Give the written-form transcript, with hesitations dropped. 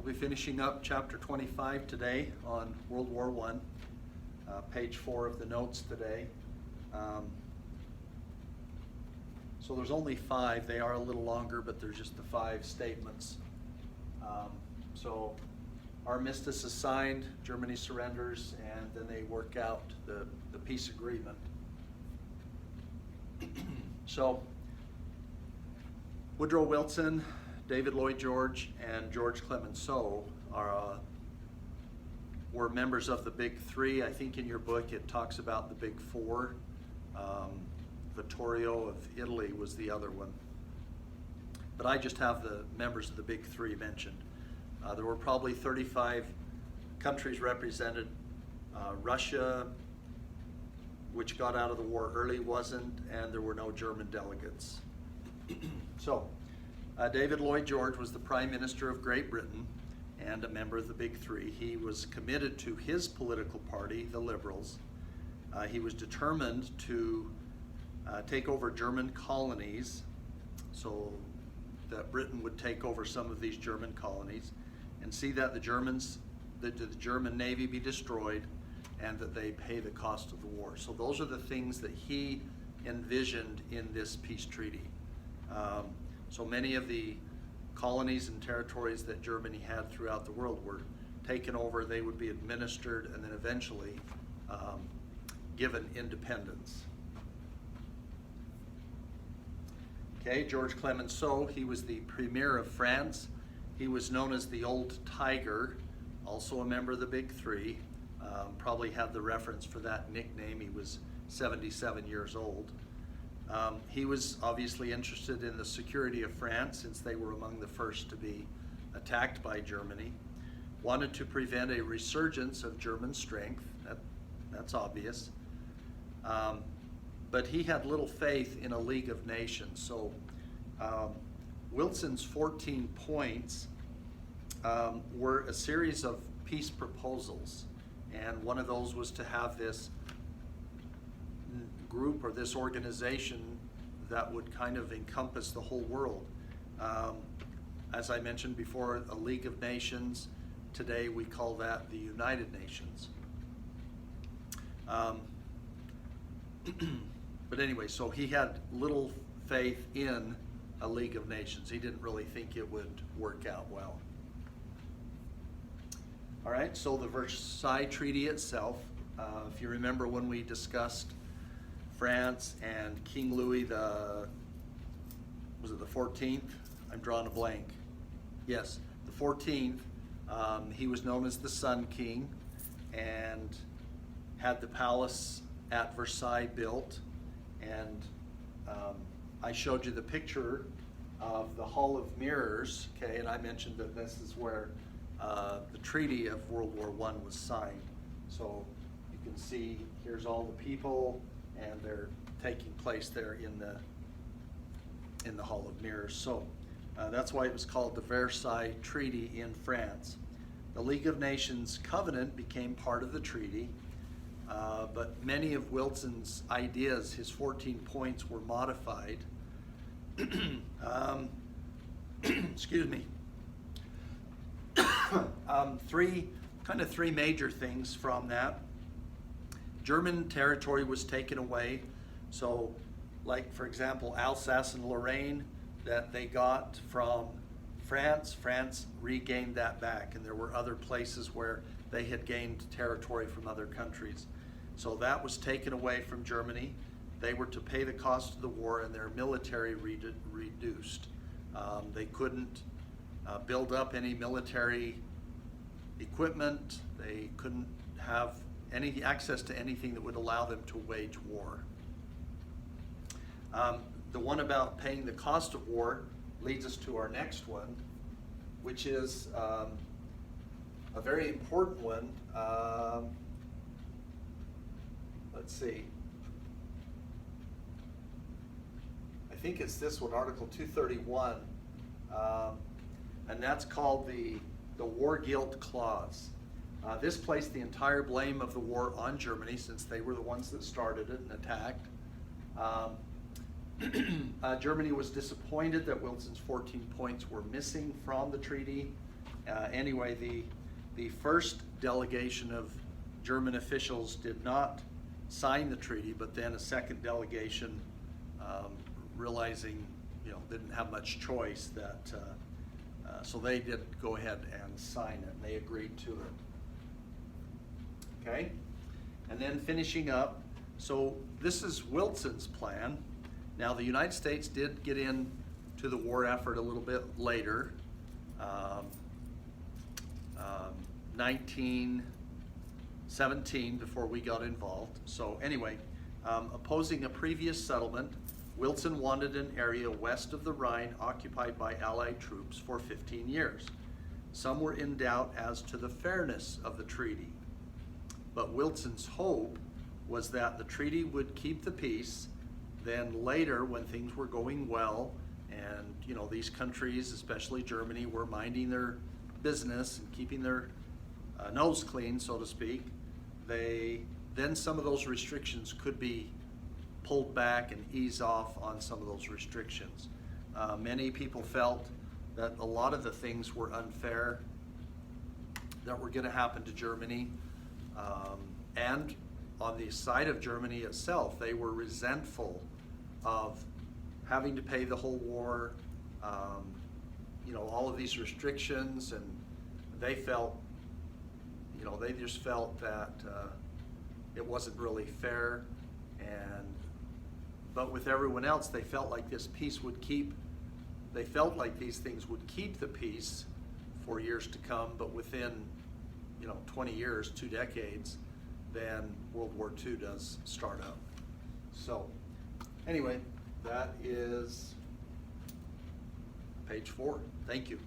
We'll be finishing up chapter 25 today on World War I, page 4 of the notes today. So there's only 5. They are a little longer, but there's just the 5 statements. So armistice is signed, Germany surrenders, and then they work out the peace agreement. So Woodrow Wilson, David Lloyd George, and George Clemenceau were members of the Big Three. I think in your book it talks about the Big Four. Vittorio of Italy was the other one. But I just have the members of the Big Three mentioned. There were probably 35 countries represented. Russia, which got out of the war early, wasn't, and there were no German delegates. So, David Lloyd George was the Prime Minister of Great Britain and a member of the Big Three. He was committed to his political party, the Liberals. He was determined to take over German colonies so that Britain would take over some of these German colonies and see that the German Navy be destroyed and that they pay the cost of the war. So those are the things that he envisioned in this peace treaty. So many of the colonies and territories that Germany had throughout the world were taken over. They would be administered and then eventually given independence. Okay, George Clemenceau, he was the Premier of France. He was known as the Old Tiger, also a member of the Big Three. Probably had the reference for that nickname. He was 77 years old. He was obviously interested in the security of France since they were among the first to be attacked by Germany. Wanted to prevent a resurgence of German strength. That's obvious. But he had little faith in a League of Nations. So Wilson's 14 points were a series of peace proposals. And one of those was to have this group or this organization that would kind of encompass the whole world. As I mentioned before, a League of Nations. Today we call that the United Nations. But anyway, so he had little faith in a League of Nations. He didn't really think it would work out well. All right, so the Versailles Treaty itself, if you remember when we discussed France and King Louis was it the 14th? I'm drawing a blank. Yes, the 14th. He was known as the Sun King and had the palace at Versailles built. And I showed you the picture of the Hall of Mirrors, okay, and I mentioned that this is where the Treaty of World War I was signed. So you can see here's all the people, and they're taking place there in the Hall of Mirrors. So that's why it was called the Versailles Treaty in France. The League of Nations covenant became part of the treaty, but many of Wilson's ideas, his 14 points, were modified. Excuse me. Three major things from that. German territory was taken away. So, like for example, Alsace and Lorraine that they got from France regained that back, and there were other places where they had gained territory from other countries. So that was taken away from Germany. They were to pay the cost of the war, and their military reduced. They couldn't build up any military equipment. They couldn't have any access to anything that would allow them to wage war. The one about paying the cost of war leads us to our next one, which is a very important one. Let's see. I think it's this one, Article 231, and that's called the War Guilt Clause. This placed the entire blame of the war on Germany, since they were the ones that started it and attacked. Germany was disappointed that Wilson's 14 points were missing from the treaty. Anyway, the first delegation of German officials did not sign the treaty, but then a second delegation, realizing, didn't have much choice, that so they did go ahead and sign it, and they agreed to it. Okay, and then finishing up, so this is Wilson's plan. Now the United States did get into the war effort a little bit later, 1917, before we got involved. So anyway, opposing a previous settlement, Wilson wanted an area west of the Rhine occupied by Allied troops for 15 years. Some were in doubt as to the fairness of the treaty, but Wilson's hope was that the treaty would keep the peace. Then later, when things were going well, and these countries, especially Germany, were minding their business and keeping their nose clean, so to speak, then some of those restrictions could be pulled back and ease off on some of those restrictions. Many people felt that a lot of the things were unfair that were going to happen to Germany, and on the side of Germany itself, they were resentful of having to pay the whole war, all of these restrictions, and they felt, they just felt that it wasn't really fair. But with everyone else, they felt like this peace would keep, they felt like these things would keep the peace for years to come, but within 20 years, 2 decades, then World War II does start up. So anyway, that is page 4. Thank you.